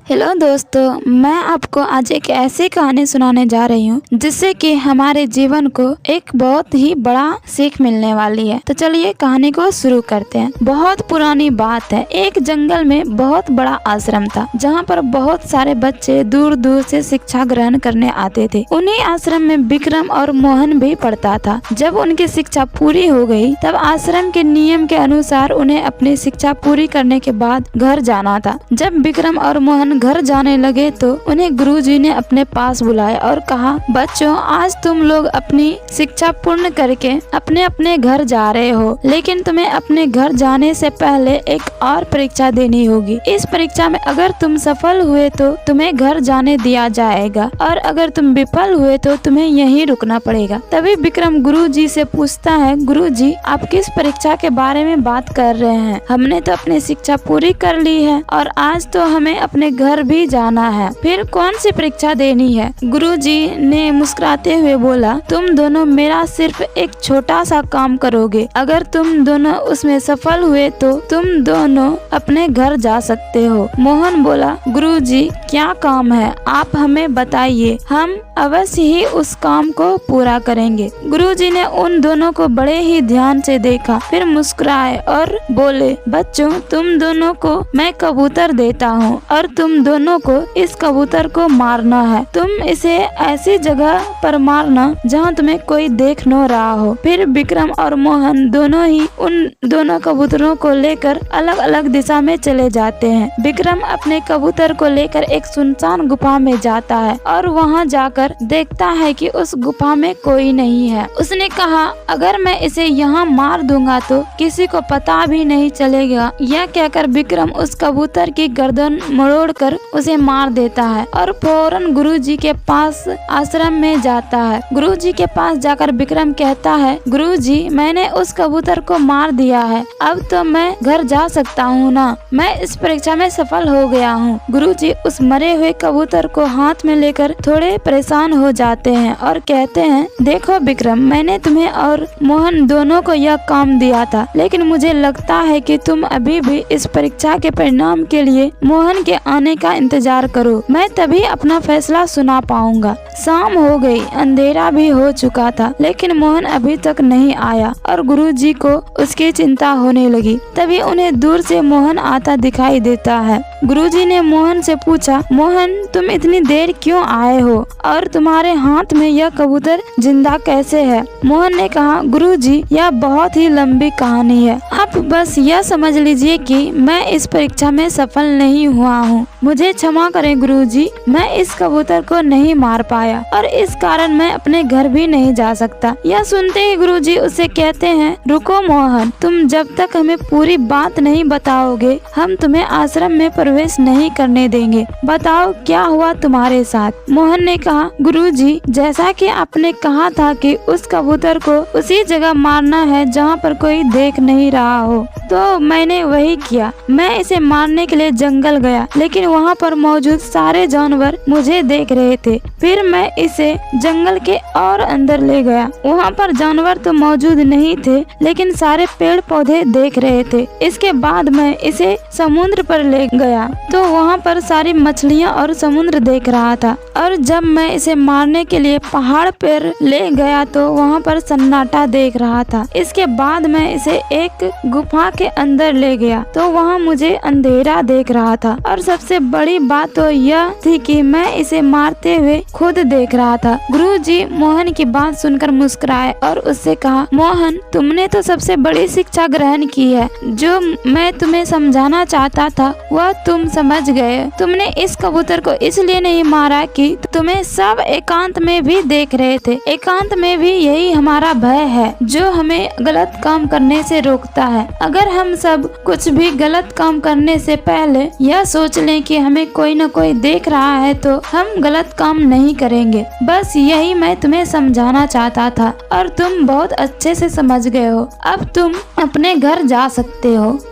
Hello दोस्तों, मैं आपको आज एक ऐसी कहानी सुनाने जा रही हूँ जिससे कि हमारे जीवन को एक बहुत ही बड़ा सीख मिलने वाली है। तो चलिए कहानी को शुरू करते हैं। बहुत पुरानी बात है, एक जंगल में बहुत बड़ा आश्रम था जहाँ पर बहुत सारे बच्चे दूर दूर से शिक्षा ग्रहण करने आते थे। उन्हीं आश्रम में विक्रम और मोहन भी पढ़ता था। जब उनकी शिक्षा पूरी हो गई तब आश्रम के नियम के अनुसार उन्हें अपनी शिक्षा पूरी करने के बाद घर जाना था। जब विक्रम और मोहन घर जाने लगे तो उन्हें गुरुजी ने अपने पास बुलाया और कहा, बच्चों, आज तुम लोग अपनी शिक्षा पूर्ण करके अपने अपने घर जा रहे हो, लेकिन तुम्हें अपने घर जाने से पहले एक और परीक्षा देनी होगी। इस परीक्षा में अगर तुम सफल हुए तो तुम्हें घर जाने दिया जाएगा और अगर तुम विफल हुए तो तुम्हें यहीं रुकना पड़ेगा। तभी विक्रम गुरुजी से पूछता है, गुरुजी, आप किस परीक्षा के बारे में बात कर रहे हैं? हमने तो अपनी शिक्षा पूरी कर ली है और आज तो हमें अपने घर भी जाना है, फिर कौन सी परीक्षा देनी है? गुरुजी ने मुस्कुराते हुए बोला, तुम दोनों मेरा सिर्फ एक छोटा सा काम करोगे। अगर तुम दोनों उसमें सफल हुए तो तुम दोनों अपने घर जा सकते हो। मोहन बोला, गुरुजी, क्या काम है? आप हमें बताइए, हम अवश्य ही उस काम को पूरा करेंगे। गुरुजी ने उन दोनों को बड़े ही ध्यान से देखा, फिर मुस्कुराए और बोले, बच्चों, तुम दोनों को मैं कबूतर देता हूँ और तुम दोनों को इस कबूतर को मारना है। तुम इसे ऐसी जगह पर मारना जहाँ तुम्हें कोई देख न रहा हो। फिर विक्रम और मोहन दोनों ही उन दोनों कबूतरों को लेकर अलग अलग दिशा में चले जाते हैं। विक्रम अपने कबूतर को लेकर एक सुनसान गुफा में जाता है और वहाँ जाकर देखता है कि उस गुफा में कोई नहीं है। उसने कहा, अगर मैं इसे यहाँ मार दूंगा तो किसी को पता भी नहीं चलेगा। यह कहकर विक्रम उस कबूतर की गर्दन मरोड़ कर उसे मार देता है और फौरन गुरुजी के पास आश्रम में जाता है। गुरुजी के पास जाकर विक्रम कहता है, गुरुजी, मैंने उस कबूतर को मार दिया है, अब तो मैं घर जा सकता हूँ ना? मैं इस परीक्षा में सफल हो गया हूँ। गुरुजी उस मरे हुए कबूतर को हाथ में लेकर थोड़े परेशान हो जाते हैं और कहते हैं, देखो विक्रम, मैंने तुम्हें और मोहन दोनों को यह काम दिया था, लेकिन मुझे लगता है कि तुम अभी भी इस परीक्षा के परिणाम के लिए मोहन के आने का इंतजार करो। मैं तभी अपना फैसला सुना पाऊंगा। शाम हो गई, अंधेरा भी हो चुका था, लेकिन मोहन अभी तक नहीं आया और गुरुजी को उसकी चिंता होने लगी। तभी उन्हें दूर से मोहन आता दिखाई देता है। गुरुजी ने मोहन से पूछा, मोहन, तुम इतनी देर क्यों आए हो और तुम्हारे हाथ में यह कबूतर जिंदा कैसे है? मोहन ने कहा, गुरुजी, यह बहुत ही लंबी कहानी है। आप बस यह समझ लीजिए कि मैं इस परीक्षा में सफल नहीं हुआ हूँ। मुझे क्षमा करें गुरुजी, मैं इस कबूतर को नहीं मार पाया और इस कारण मैं अपने घर भी नहीं जा सकता। यह सुनते ही गुरुजी उसे कहते हैं, रुको मोहन, तुम जब तक हमें पूरी बात नहीं बताओगे हम तुम्हें आश्रम में प्रवेश नहीं करने देंगे। बताओ क्या हुआ तुम्हारे साथ? मोहन ने कहा, गुरुजी, जैसा कि आपने कहा था कि उस कबूतर को उसी जगह मारना है जहाँ पर कोई देख नहीं रहा हो, तो मैंने वही किया। मैं इसे मारने के लिए जंगल गया, लेकिन वहाँ पर मौजूद सारे जानवर मुझे देख रहे थे। फिर मैं इसे जंगल के और अंदर ले गया। वहाँ पर जानवर तो मौजूद नहीं थे, लेकिन सारे पेड़ पौधे देख रहे थे। इसके बाद मैं इसे समुद्र पर ले गया तो वहाँ पर सारी मछलियाँ और समुद्र देख रहा था। और जब मैं इसे मारने के लिए पहाड़ पर ले गया तो वहाँ पर सन्नाटा देख रहा था। इसके बाद मैं इसे एक गुफा के अंदर ले गया तो वहाँ मुझे अंधेरा देख रहा था और सबसे बड़ी बात तो यह थी कि मैं इसे मारते हुए खुद देख रहा था। गुरुजी मोहन की बात सुनकर मुस्कुराए और उससे कहा, मोहन, तुमने तो सबसे बड़ी शिक्षा ग्रहण की है। जो मैं तुम्हें समझाना चाहता था वह तुम समझ गए। तुमने इस कबूतर को इसलिए नहीं मारा कि तुम्हें सब एकांत में भी देख रहे थे। एकांत में भी यही हमारा भय है जो हमें गलत काम करने से रोकता है। अगर हम सब कुछ भी गलत काम करने से पहले यह सोच लें कि हमें कोई न कोई देख रहा है तो हम गलत काम नहीं करेंगे। बस यही मैं तुम्हें समझाना चाहता था और तुम बहुत अच्छे से समझ गए हो। अब तुम अपने घर जा सकते हो।